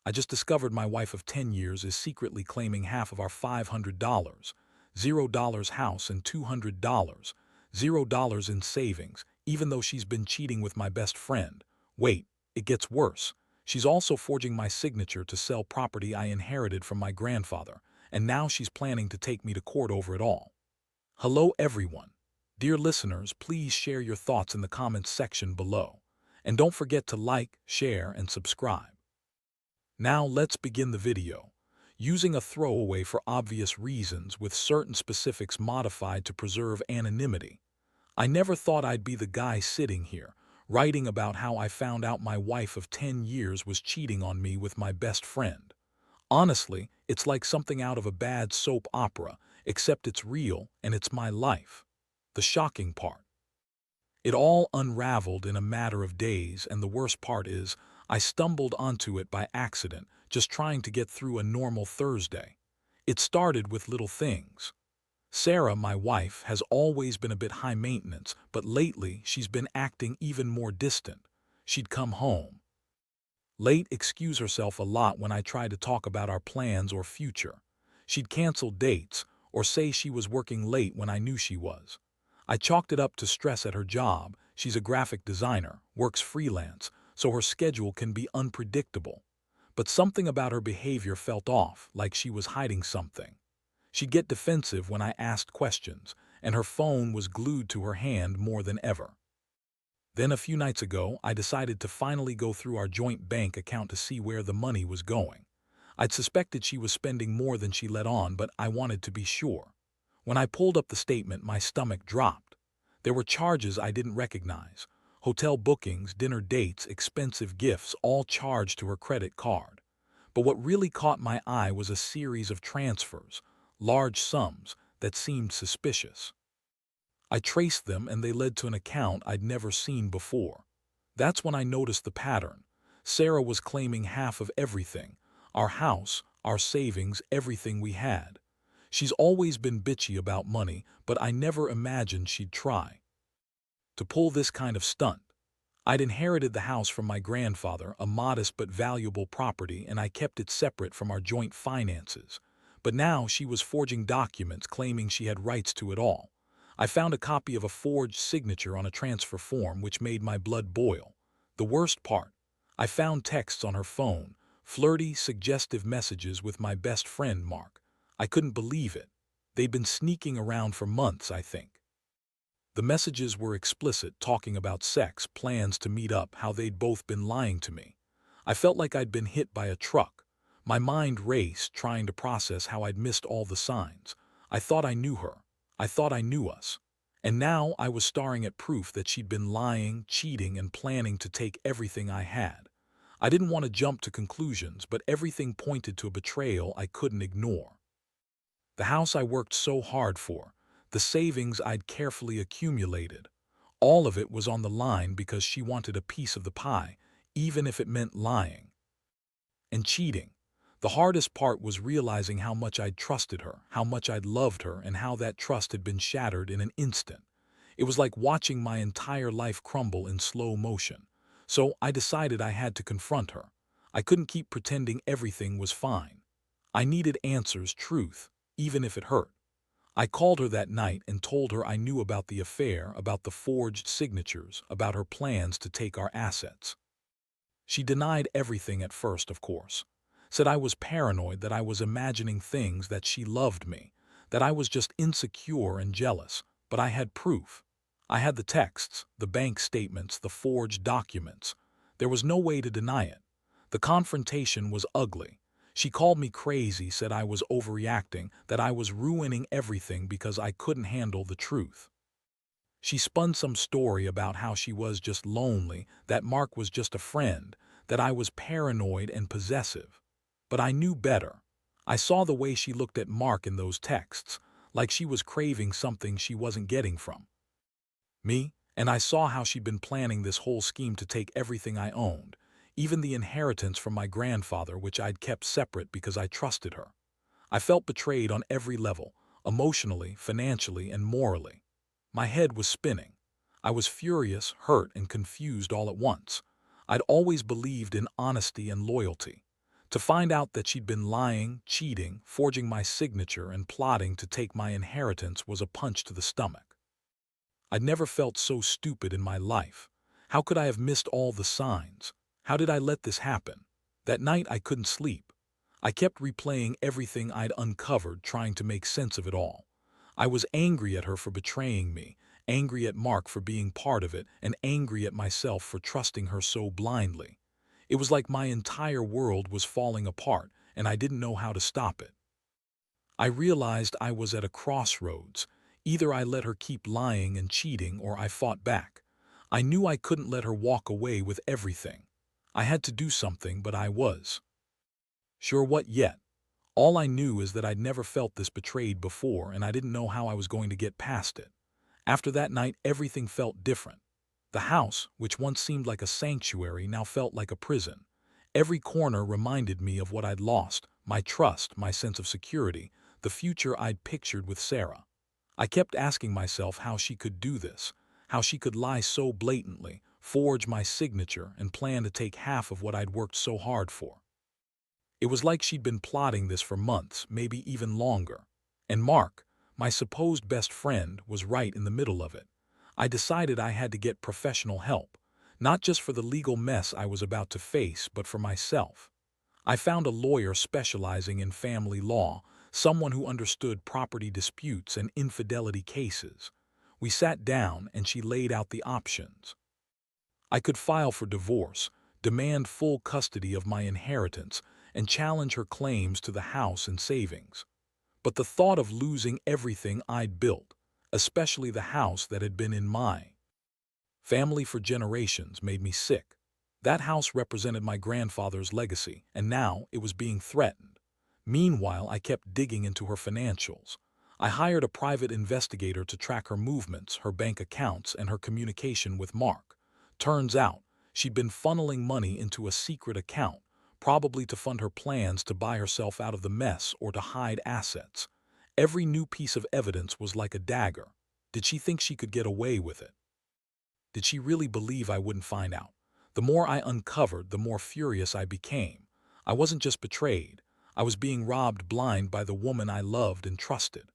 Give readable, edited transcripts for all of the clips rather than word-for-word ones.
I just discovered my wife of 10 years is secretly claiming half of our $500, $0 house and $200, $0 in savings, even though she's been cheating with my best friend. Wait, it gets worse. She's also forging my signature to sell property I inherited from my grandfather, and now she's planning to take me to court over it all. Hello everyone. Dear listeners, please share your thoughts in the comments section below. And don't forget to like, share, and subscribe. Now let's begin the video. Using a throwaway for obvious reasons with certain specifics modified to preserve anonymity. I never thought I'd be the guy sitting here, writing about how I found out my wife of 10 years was cheating on me with my best friend. Honestly, it's like something out of a bad soap opera, except it's real and it's my life. The shocking part. It all unraveled in a matter of days, and the worst part is, I stumbled onto it by accident, just trying to get through a normal Thursday. It started with little things. Sarah, my wife, has always been a bit high maintenance, but lately she's been acting even more distant. She'd come home late, excuse herself a lot when I tried to talk about our plans or future. She'd cancel dates, or say she was working late when I knew she was. I chalked it up to stress at her job. She's a graphic designer, works freelance, so her schedule can be unpredictable. But something about her behavior felt off, like she was hiding something. She'd get defensive when I asked questions, and her phone was glued to her hand more than ever. Then a few nights ago, I decided to finally go through our joint bank account to see where the money was going. I'd suspected she was spending more than she let on, but I wanted to be sure. When I pulled up the statement, my stomach dropped. There were charges I didn't recognize. Hotel bookings, dinner dates, expensive gifts, all charged to her credit card. But what really caught my eye was a series of transfers, large sums, that seemed suspicious. I traced them, and they led to an account I'd never seen before. That's when I noticed the pattern. Sarah was claiming half of everything: our house, our savings, everything we had. She's always been bitchy about money, but I never imagined she'd try to pull this kind of stunt. I'd inherited the house from my grandfather, a modest but valuable property, and I kept it separate from our joint finances. But now she was forging documents claiming she had rights to it all. I found a copy of a forged signature on a transfer form, which made my blood boil. The worst part, I found texts on her phone, flirty, suggestive messages with my best friend, Mark. I couldn't believe it. They'd been sneaking around for months, I think. The messages were explicit, talking about sex, plans to meet up, how they'd both been lying to me. I felt like I'd been hit by a truck. My mind raced, trying to process how I'd missed all the signs. I thought I knew her. I thought I knew us. And now I was staring at proof that she'd been lying, cheating, and planning to take everything I had. I didn't want to jump to conclusions, but everything pointed to a betrayal I couldn't ignore. The house I worked so hard for, the savings I'd carefully accumulated, all of it was on the line because she wanted a piece of the pie, even if it meant lying and cheating. The hardest part was realizing how much I'd trusted her, how much I'd loved her, and how that trust had been shattered in an instant. It was like watching my entire life crumble in slow motion. So I decided I had to confront her. I couldn't keep pretending everything was fine. I needed answers, truth, even if it hurt. I called her that night and told her I knew about the affair, about the forged signatures, about her plans to take our assets. She denied everything at first, of course. Said I was paranoid, that I was imagining things, that she loved me, that I was just insecure and jealous. But I had proof. I had the texts, the bank statements, the forged documents. There was no way to deny it. The confrontation was ugly. She called me crazy, said I was overreacting, that I was ruining everything because I couldn't handle the truth. She spun some story about how she was just lonely, that Mark was just a friend, that I was paranoid and possessive. But I knew better. I saw the way she looked at Mark in those texts, like she was craving something she wasn't getting from me, and I saw how she'd been planning this whole scheme to take everything I owned, even the inheritance from my grandfather, which I'd kept separate because I trusted her. I felt betrayed on every level, emotionally, financially, and morally. My head was spinning. I was furious, hurt, and confused all at once. I'd always believed in honesty and loyalty. To find out that she'd been lying, cheating, forging my signature, and plotting to take my inheritance was a punch to the stomach. I'd never felt so stupid in my life. How could I have missed all the signs? How did I let this happen? That night I couldn't sleep. I kept replaying everything I'd uncovered, trying to make sense of it all. I was angry at her for betraying me, angry at Mark for being part of it, and angry at myself for trusting her so blindly. It was like my entire world was falling apart, and I didn't know how to stop it. I realized I was at a crossroads. Either I let her keep lying and cheating, or I fought back. I knew I couldn't let her walk away with everything. I had to do something, but I was sure what yet. All I knew is that I'd never felt this betrayed before, and I didn't know how I was going to get past it. After that night, everything felt different. The house, which once seemed like a sanctuary, now felt like a prison. Every corner reminded me of what I'd lost: my trust, my sense of security, the future I'd pictured with Sarah. I kept asking myself how she could do this, how she could lie so blatantly, forge my signature, and plan to take half of what I'd worked so hard for. It was like she'd been plotting this for months, maybe even longer. And Mark, my supposed best friend, was right in the middle of it. I decided I had to get professional help, not just for the legal mess I was about to face, but for myself. I found a lawyer specializing in family law, someone who understood property disputes and infidelity cases. We sat down and she laid out the options. I could file for divorce, demand full custody of my inheritance, and challenge her claims to the house and savings. But the thought of losing everything I'd built, especially the house that had been in my family for generations, made me sick. That house represented my grandfather's legacy, and now it was being threatened. Meanwhile, I kept digging into her financials. I hired a private investigator to track her movements, her bank accounts, and her communication with Mark. Turns out, she'd been funneling money into a secret account, probably to fund her plans to buy herself out of the mess or to hide assets. Every new piece of evidence was like a dagger. Did she think she could get away with it? Did she really believe I wouldn't find out? The more I uncovered, the more furious I became. I wasn't just betrayed. I was being robbed blind by the woman I loved and trusted.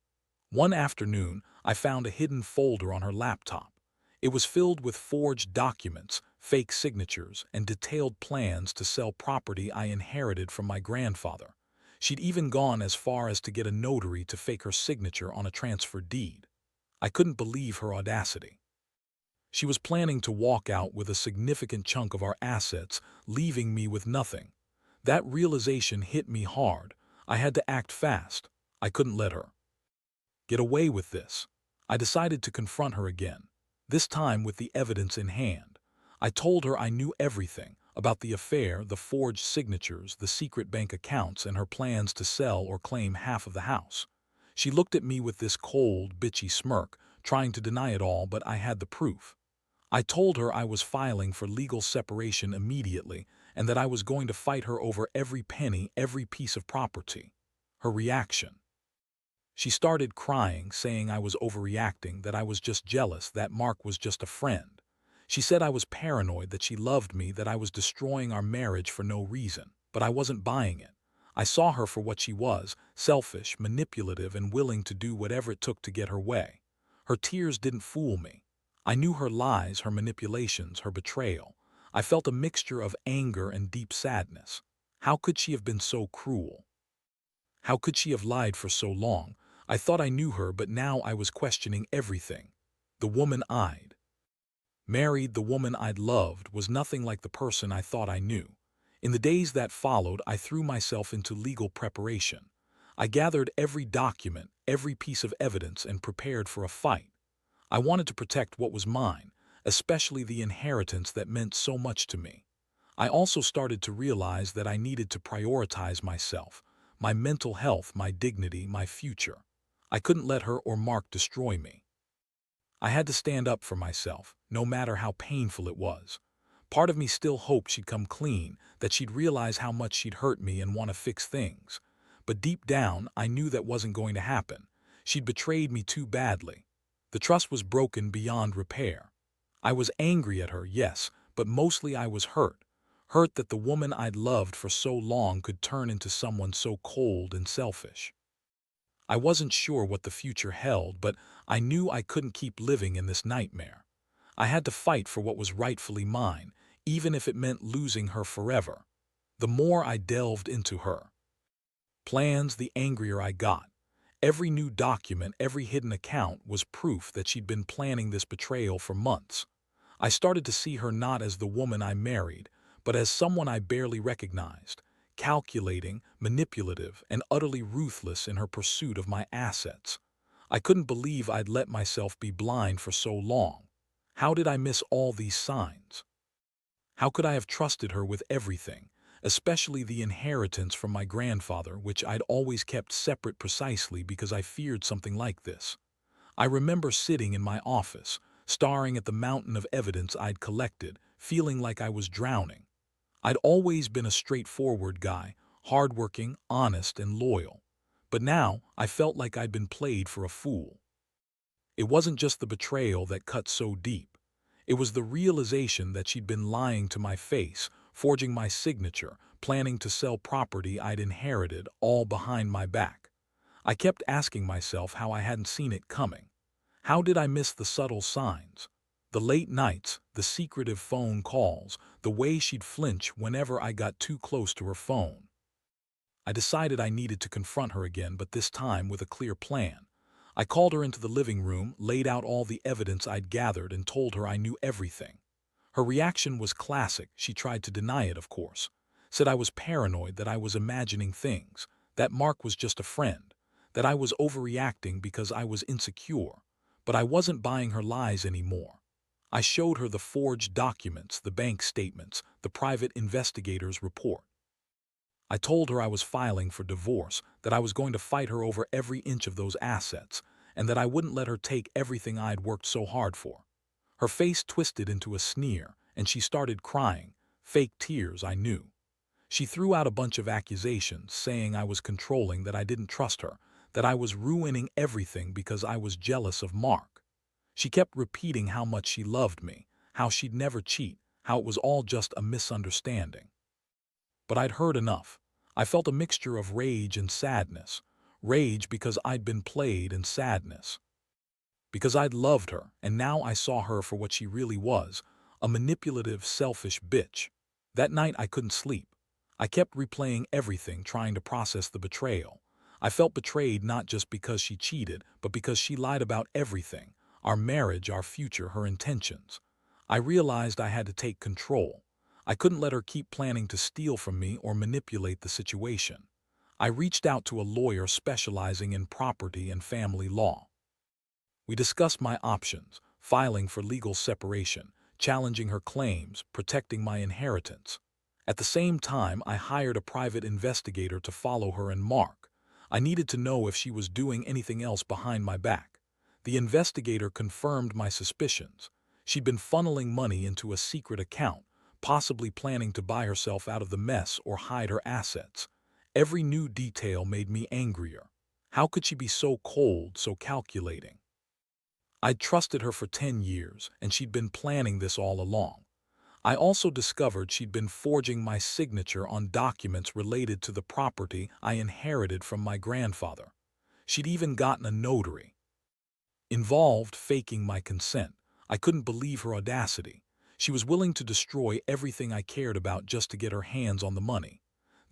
One afternoon, I found a hidden folder on her laptop. It was filled with forged documents, fake signatures, and detailed plans to sell property I inherited from my grandfather. She'd even gone as far as to get a notary to fake her signature on a transfer deed. I couldn't believe her audacity. She was planning to walk out with a significant chunk of our assets, leaving me with nothing. That realization hit me hard. I had to act fast. I couldn't let her get away with this. I decided to confront her again, this time with the evidence in hand. I told her I knew everything about the affair, the forged signatures, the secret bank accounts, and her plans to sell or claim half of the house. She looked at me with this cold, bitchy smirk, trying to deny it all, but I had the proof. I told her I was filing for legal separation immediately and that I was going to fight her over every penny, every piece of property. Her reaction: she started crying, saying I was overreacting, that I was just jealous, that Mark was just a friend. She said I was paranoid, that she loved me, that I was destroying our marriage for no reason. But I wasn't buying it. I saw her for what she was: selfish, manipulative, and willing to do whatever it took to get her way. Her tears didn't fool me. I knew her lies, her manipulations, her betrayal. I felt a mixture of anger and deep sadness. How could she have been so cruel? How could she have lied for so long? I thought I knew her, but now I was questioning everything. The woman I'd married, the woman I'd loved, was nothing like the person I thought I knew. In the days that followed, I threw myself into legal preparation. I gathered every document, every piece of evidence, and prepared for a fight. I wanted to protect what was mine, especially the inheritance that meant so much to me. I also started to realize that I needed to prioritize myself, my mental health, my dignity, my future. I couldn't let her or Mark destroy me. I had to stand up for myself, no matter how painful it was. Part of me still hoped she'd come clean, that she'd realize how much she'd hurt me and want to fix things. But deep down, I knew that wasn't going to happen. She'd betrayed me too badly. The trust was broken beyond repair. I was angry at her, yes, but mostly I was hurt. hurt that the woman I'd loved for so long could turn into someone so cold and selfish. I wasn't sure what the future held, but I knew I couldn't keep living in this nightmare. I had to fight for what was rightfully mine, even if it meant losing her forever. The more I delved into her plans, the angrier I got. Every new document, every hidden account was proof that she'd been planning this betrayal for months. I started to see her not as the woman I married, but as someone I barely recognized, calculating, manipulative, and utterly ruthless in her pursuit of my assets. I couldn't believe I'd let myself be blind for so long. How did I miss all these signs? How could I have trusted her with everything, especially the inheritance from my grandfather, which I'd always kept separate precisely because I feared something like this? I remember sitting in my office, staring at the mountain of evidence I'd collected, feeling like I was drowning. I'd always been a straightforward guy, hardworking, honest, and loyal. But now I felt like I'd been played for a fool. It wasn't just the betrayal that cut so deep. It was the realization that she'd been lying to my face, forging my signature, planning to sell property I'd inherited, all behind my back. I kept asking myself how I hadn't seen it coming. How did I miss the subtle signs? The late nights, the secretive phone calls, the way she'd flinch whenever I got too close to her phone. I decided I needed to confront her again, but this time with a clear plan. I called her into the living room, laid out all the evidence I'd gathered, and told her I knew everything. Her reaction was classic. She tried to deny it, of course. Said I was paranoid, that I was imagining things, that Mark was just a friend, that I was overreacting because I was insecure. But I wasn't buying her lies anymore. I showed her the forged documents, the bank statements, the private investigator's report. I told her I was filing for divorce, that I was going to fight her over every inch of those assets, and that I wouldn't let her take everything I'd worked so hard for. Her face twisted into a sneer, and she started crying, fake tears, I knew. She threw out a bunch of accusations, saying I was controlling, that I didn't trust her, that I was ruining everything because I was jealous of Mark. She kept repeating how much she loved me, how she'd never cheat, how it was all just a misunderstanding. But I'd heard enough. I felt a mixture of rage and sadness. Rage because I'd been played, and sadness because I'd loved her, and now I saw her for what she really was, a manipulative, selfish bitch. That night I couldn't sleep. I kept replaying everything, trying to process the betrayal. I felt betrayed not just because she cheated, but because she lied about everything: our marriage, our future, her intentions. I realized I had to take control. I couldn't let her keep planning to steal from me or manipulate the situation. I reached out to a lawyer specializing in property and family law. We discussed my options: filing for legal separation, challenging her claims, protecting my inheritance. At the same time, I hired a private investigator to follow her and Mark. I needed to know if she was doing anything else behind my back. The investigator confirmed my suspicions. She'd been funneling money into a secret account, possibly planning to buy herself out of the mess or hide her assets. Every new detail made me angrier. How could she be so cold, so calculating? I'd trusted her for 10 years, and she'd been planning this all along. I also discovered she'd been forging my signature on documents related to the property I inherited from my grandfather. She'd even gotten a notary involved, faking my consent. I couldn't believe her audacity. She was willing to destroy everything I cared about just to get her hands on the money.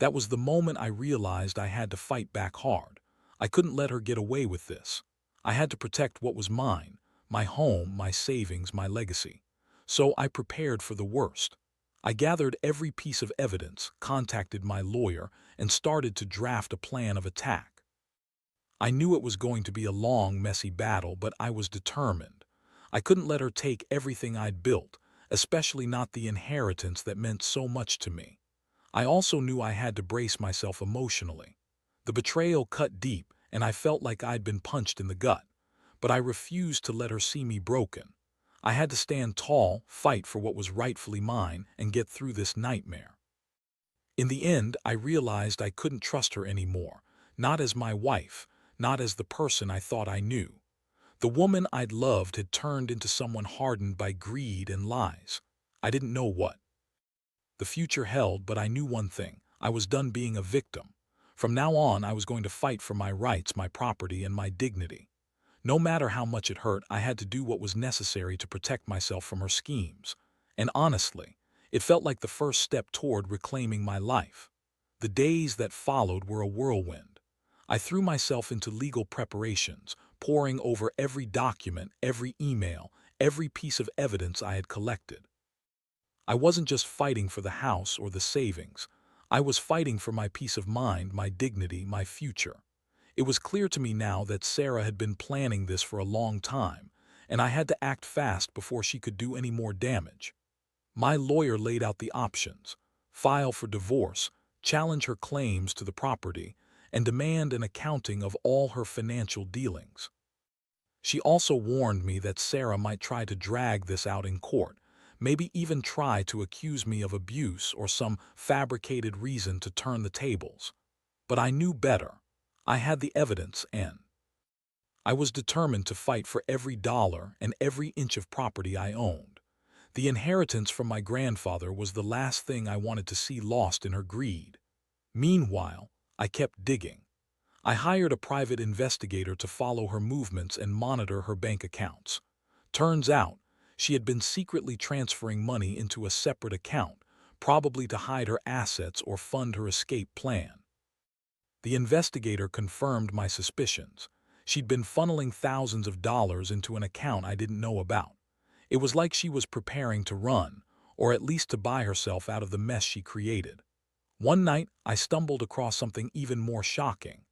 That was the moment I realized I had to fight back hard. I couldn't let her get away with this. I had to protect what was mine: my home, my savings, my legacy. So I prepared for the worst. I gathered every piece of evidence, contacted my lawyer, and started to draft a plan of attack. I knew it was going to be a long, messy battle, but I was determined. I couldn't let her take everything I'd built, especially not the inheritance that meant so much to me. I also knew I had to brace myself emotionally. The betrayal cut deep, and I felt like I'd been punched in the gut. But I refused to let her see me broken. I had to stand tall, fight for what was rightfully mine, and get through this nightmare. In the end, I realized I couldn't trust her anymore, not as my wife, not as the person I thought I knew. The woman I'd loved had turned into someone hardened by greed and lies. I didn't know what The future held, but I knew one thing. I was done being a victim. From now on, I was going to fight for my rights, my property, and my dignity. No matter how much it hurt, I had to do what was necessary to protect myself from her schemes. And honestly, it felt like the first step toward reclaiming my life. The days that followed were a whirlwind. I threw myself into legal preparations, poring over every document, every email, every piece of evidence I had collected. I wasn't just fighting for the house or the savings. I was fighting for my peace of mind, my dignity, my future. It was clear to me now that Sarah had been planning this for a long time, and I had to act fast before she could do any more damage. My lawyer laid out the options: file for divorce, challenge her claims to the property, and demand an accounting of all her financial dealings. She also warned me that Sarah might try to drag this out in court, maybe even try to accuse me of abuse or some fabricated reason to turn the tables. But I knew better. I had the evidence, and I was determined to fight for every dollar and every inch of property I owned. The inheritance from my grandfather was the last thing I wanted to see lost in her greed. Meanwhile, I kept digging. I hired a private investigator to follow her movements and monitor her bank accounts. Turns out, she had been secretly transferring money into a separate account, probably to hide her assets or fund her escape plan. The investigator confirmed my suspicions. She'd been funneling thousands of dollars into an account I didn't know about. It was like she was preparing to run, or at least to buy herself out of the mess she created. One night, I stumbled across something even more shocking.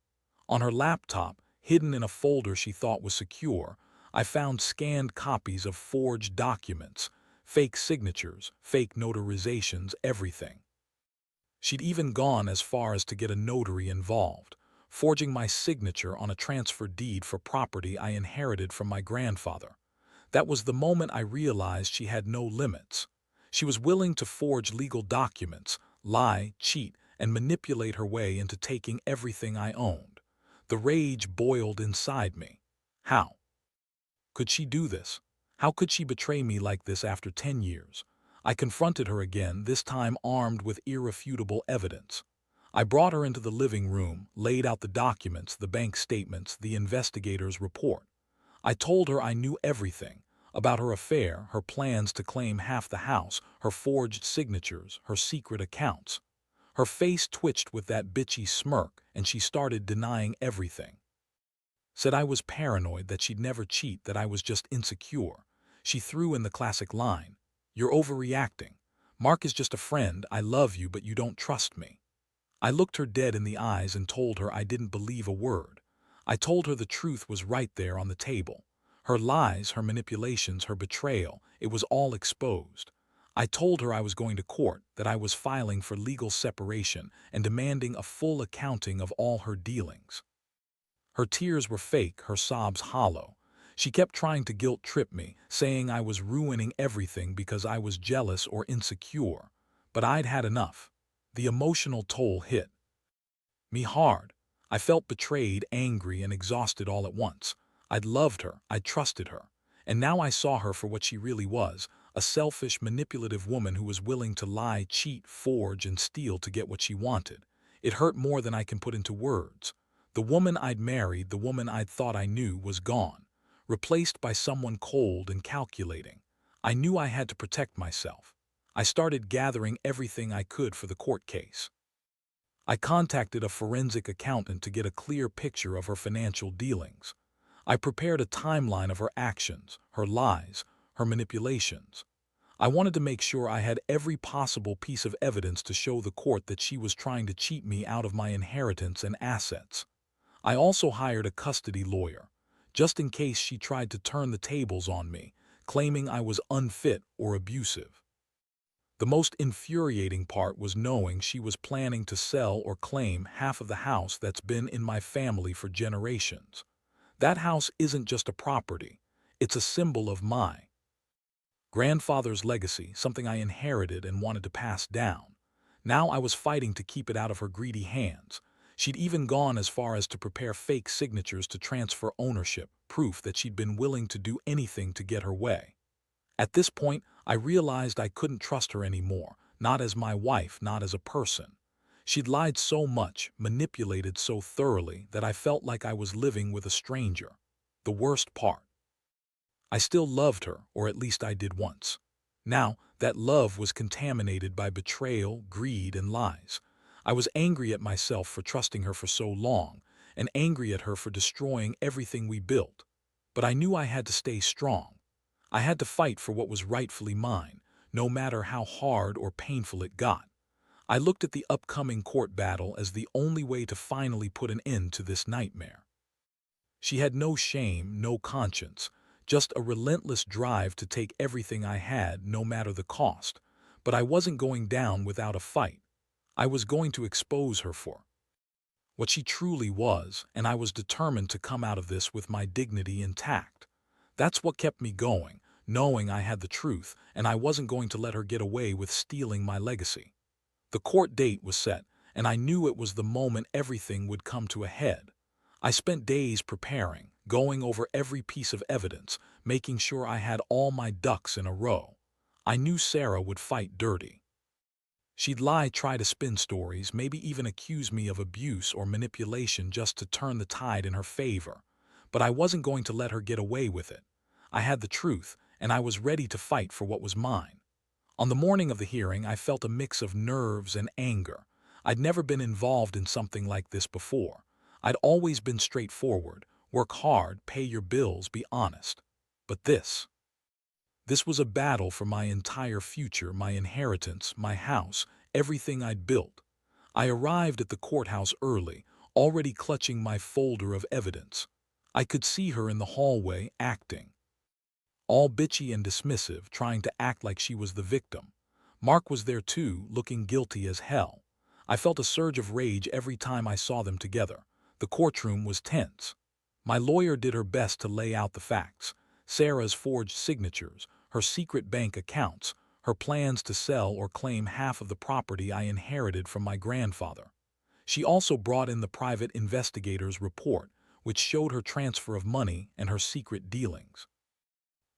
On her laptop, hidden in a folder she thought was secure, I found scanned copies of forged documents, fake signatures, fake notarizations, everything. She'd even gone as far as to get a notary involved, forging my signature on a transfer deed for property I inherited from my grandfather. That was the moment I realized she had no limits. She was willing to forge legal documents, lie, cheat, and manipulate her way into taking everything I owned. The rage boiled inside me. How could she do this? How could she betray me like this after 10 years? I confronted her again, this time armed with irrefutable evidence. I brought her into the living room, laid out the documents, the bank statements, the investigator's report. I told her I knew everything about her affair, her plans to claim half the house, her forged signatures, her secret accounts. Her face twitched with that bitchy smirk, and she started denying everything. Said I was paranoid, that she'd never cheat, that I was just insecure. She threw in the classic line, "You're overreacting. Mark is just a friend. I love you, but you don't trust me." I looked her dead in the eyes and told her I didn't believe a word. I told her the truth was right there on the table. Her lies, her manipulations, her betrayal, it was all exposed. I told her I was going to court, that I was filing for legal separation and demanding a full accounting of all her dealings. Her tears were fake, her sobs hollow. She kept trying to guilt-trip me, saying I was ruining everything because I was jealous or insecure. But I'd had enough. The emotional toll hit me hard. I felt betrayed, angry, and exhausted all at once. I'd loved her, I'd trusted her, and now I saw her for what she really was, a selfish, manipulative woman who was willing to lie, cheat, forge, and steal to get what she wanted. It hurt more than I can put into words. The woman I'd married, the woman I'd thought I knew, was gone, replaced by someone cold and calculating. I knew I had to protect myself. I started gathering everything I could for the court case. I contacted a forensic accountant to get a clear picture of her financial dealings. I prepared a timeline of her actions, her lies, her manipulations. I wanted to make sure I had every possible piece of evidence to show the court that she was trying to cheat me out of my inheritance and assets. I also hired a custody lawyer, just in case she tried to turn the tables on me, claiming I was unfit or abusive. The most infuriating part was knowing she was planning to sell or claim half of the house that's been in my family for generations. That house isn't just a property, it's a symbol of my grandfather's legacy, something I inherited and wanted to pass down. Now I was fighting to keep it out of her greedy hands. She'd even gone as far as to prepare fake signatures to transfer ownership, proof that she'd been willing to do anything to get her way. At this point, I realized I couldn't trust her anymore, not as my wife, not as a person. She'd lied so much, manipulated so thoroughly, that I felt like I was living with a stranger. The worst part, I still loved her, or at least I did once. Now, that love was contaminated by betrayal, greed, and lies. I was angry at myself for trusting her for so long, and angry at her for destroying everything we built. But I knew I had to stay strong. I had to fight for what was rightfully mine, no matter how hard or painful it got. I looked at the upcoming court battle as the only way to finally put an end to this nightmare. She had no shame, no conscience, just a relentless drive to take everything I had, no matter the cost. But I wasn't going down without a fight. I was going to expose her for what she truly was, and I was determined to come out of this with my dignity intact. That's what kept me going, knowing I had the truth, and I wasn't going to let her get away with stealing my legacy. The court date was set, and I knew it was the moment everything would come to a head. I spent days preparing, going over every piece of evidence, making sure I had all my ducks in a row. I knew Sarah would fight dirty. She'd lie, try to spin stories, maybe even accuse me of abuse or manipulation just to turn the tide in her favor. But I wasn't going to let her get away with it. I had the truth, and I was ready to fight for what was mine. On the morning of the hearing, I felt a mix of nerves and anger. I'd never been involved in something like this before. I'd always been straightforward, work hard, pay your bills, be honest. But this was a battle for my entire future, my inheritance, my house, everything I'd built. I arrived at the courthouse early, already clutching my folder of evidence. I could see her in the hallway, acting all bitchy and dismissive, trying to act like she was the victim. Mark was there too, looking guilty as hell. I felt a surge of rage every time I saw them together. The courtroom was tense. My lawyer did her best to lay out the facts. Sarah's forged signatures, her secret bank accounts, her plans to sell or claim half of the property I inherited from my grandfather. She also brought in the private investigator's report, which showed her transfer of money and her secret dealings.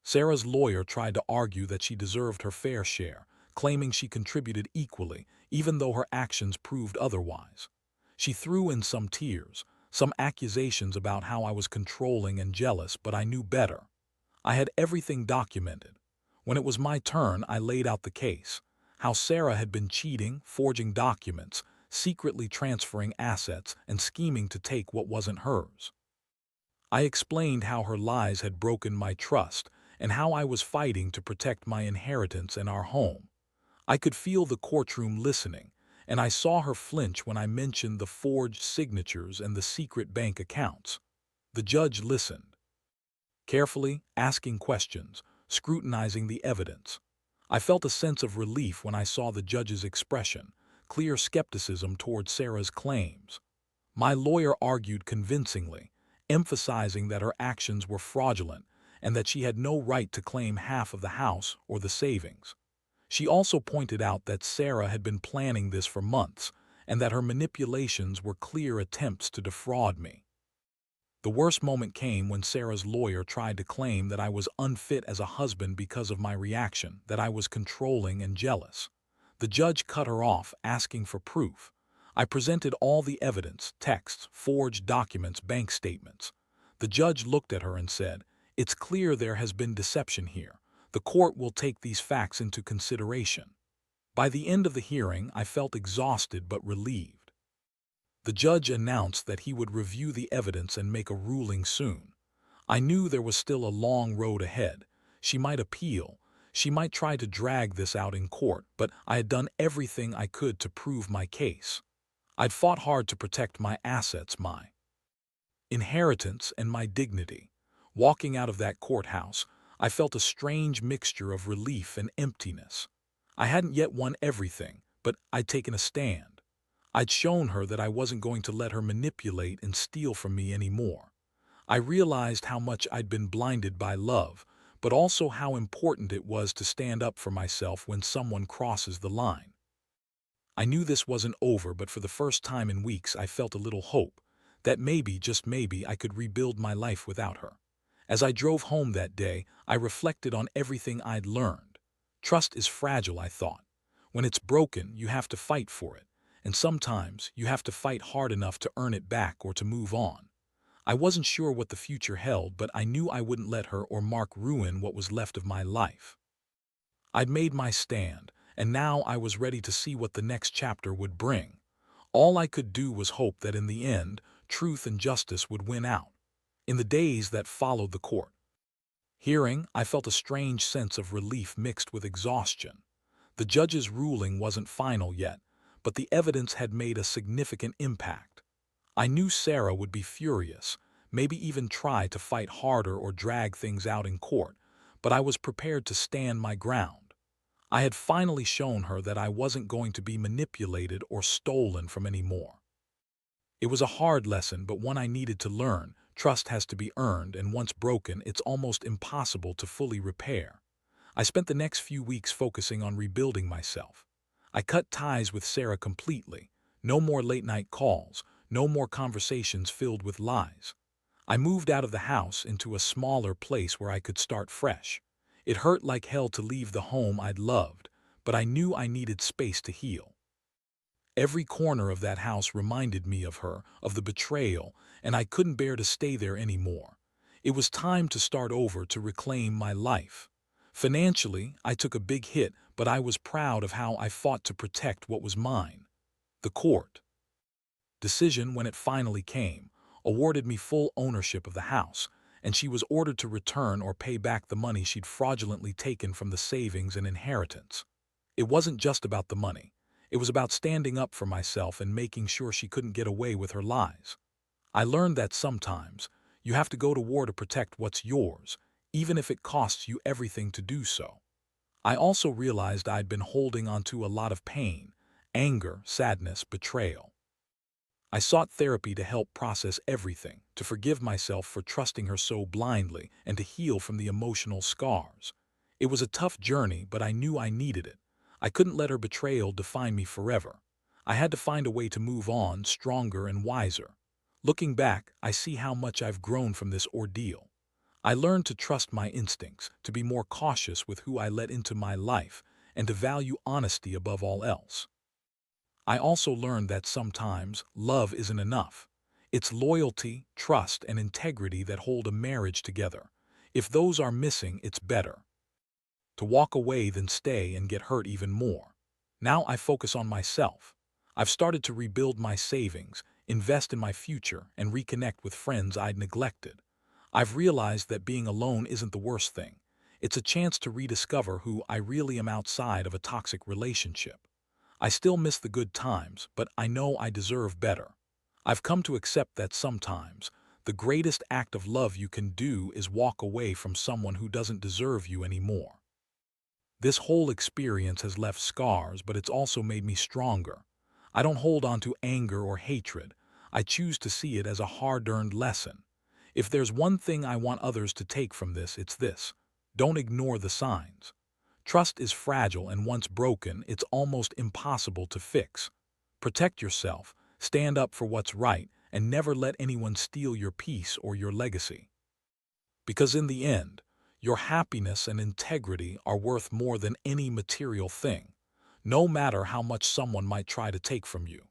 Sarah's lawyer tried to argue that she deserved her fair share, claiming she contributed equally, even though her actions proved otherwise. She threw in some tears, some accusations about how I was controlling and jealous, but I knew better. I had everything documented. When it was my turn, I laid out the case, how Sarah had been cheating, forging documents, secretly transferring assets, and scheming to take what wasn't hers. I explained how her lies had broken my trust, and how I was fighting to protect my inheritance and our home. I could feel the courtroom listening, and I saw her flinch when I mentioned the forged signatures and the secret bank accounts. The judge listened, carefully, asking questions, scrutinizing the evidence. I felt a sense of relief when I saw the judge's expression, clear skepticism toward Sarah's claims. My lawyer argued convincingly, emphasizing that her actions were fraudulent and that she had no right to claim half of the house or the savings. She also pointed out that Sarah had been planning this for months and that her manipulations were clear attempts to defraud me. The worst moment came when Sarah's lawyer tried to claim that I was unfit as a husband because of my reaction, that I was controlling and jealous. The judge cut her off, asking for proof. I presented all the evidence, texts, forged documents, bank statements. The judge looked at her and said, "It's clear there has been deception here. The court will take these facts into consideration." By the end of the hearing, I felt exhausted but relieved. The judge announced that he would review the evidence and make a ruling soon. I knew there was still a long road ahead. She might appeal. She might try to drag this out in court, but I had done everything I could to prove my case. I'd fought hard to protect my assets, my inheritance, and my dignity. Walking out of that courthouse, I felt a strange mixture of relief and emptiness. I hadn't yet won everything, but I'd taken a stand. I'd shown her that I wasn't going to let her manipulate and steal from me anymore. I realized how much I'd been blinded by love, but also how important it was to stand up for myself when someone crosses the line. I knew this wasn't over, but for the first time in weeks I felt a little hope, that maybe, just maybe, I could rebuild my life without her. As I drove home that day, I reflected on everything I'd learned. Trust is fragile, I thought. When it's broken, you have to fight for it, and sometimes you have to fight hard enough to earn it back or to move on. I wasn't sure what the future held, but I knew I wouldn't let her or Mark ruin what was left of my life. I'd made my stand, and now I was ready to see what the next chapter would bring. All I could do was hope that in the end, truth and justice would win out. In the days that followed the court hearing, I felt a strange sense of relief mixed with exhaustion. The judge's ruling wasn't final yet, but the evidence had made a significant impact. I knew Sarah would be furious, maybe even try to fight harder or drag things out in court, but I was prepared to stand my ground. I had finally shown her that I wasn't going to be manipulated or stolen from anymore. It was a hard lesson, but one I needed to learn. Trust has to be earned, and once broken, it's almost impossible to fully repair. I spent the next few weeks focusing on rebuilding myself. I cut ties with Sarah completely. No more late-night calls, no more conversations filled with lies. I moved out of the house into a smaller place where I could start fresh. It hurt like hell to leave the home I'd loved, but I knew I needed space to heal. Every corner of that house reminded me of her, of the betrayal, and I couldn't bear to stay there anymore. It was time to start over, to reclaim my life. Financially, I took a big hit, but I was proud of how I fought to protect what was mine. The court decision, when it finally came, awarded me full ownership of the house, and she was ordered to return or pay back the money she'd fraudulently taken from the savings and inheritance. It wasn't just about the money. It was about standing up for myself and making sure she couldn't get away with her lies. I learned that sometimes you have to go to war to protect what's yours, even if it costs you everything to do so. I also realized I'd been holding on to a lot of pain, anger, sadness, betrayal. I sought therapy to help process everything, to forgive myself for trusting her so blindly, and to heal from the emotional scars. It was a tough journey, but I knew I needed it. I couldn't let her betrayal define me forever. I had to find a way to move on, stronger and wiser. Looking back, I see how much I've grown from this ordeal. I learned to trust my instincts, to be more cautious with who I let into my life, and to value honesty above all else. I also learned that sometimes love isn't enough. It's loyalty, trust, and integrity that hold a marriage together. If those are missing, it's better to walk away than stay and get hurt even more. Now I focus on myself. I've started to rebuild my savings, invest in my future, and reconnect with friends I'd neglected. I've realized that being alone isn't the worst thing. It's a chance to rediscover who I really am outside of a toxic relationship. I still miss the good times, but I know I deserve better. I've come to accept that sometimes the greatest act of love you can do is walk away from someone who doesn't deserve you anymore. This whole experience has left scars, but it's also made me stronger. I don't hold on to anger or hatred. I choose to see it as a hard-earned lesson. If there's one thing I want others to take from this, it's this: don't ignore the signs. Trust is fragile, and once broken, it's almost impossible to fix. Protect yourself, stand up for what's right, and never let anyone steal your peace or your legacy. Because in the end, your happiness and integrity are worth more than any material thing, no matter how much someone might try to take from you.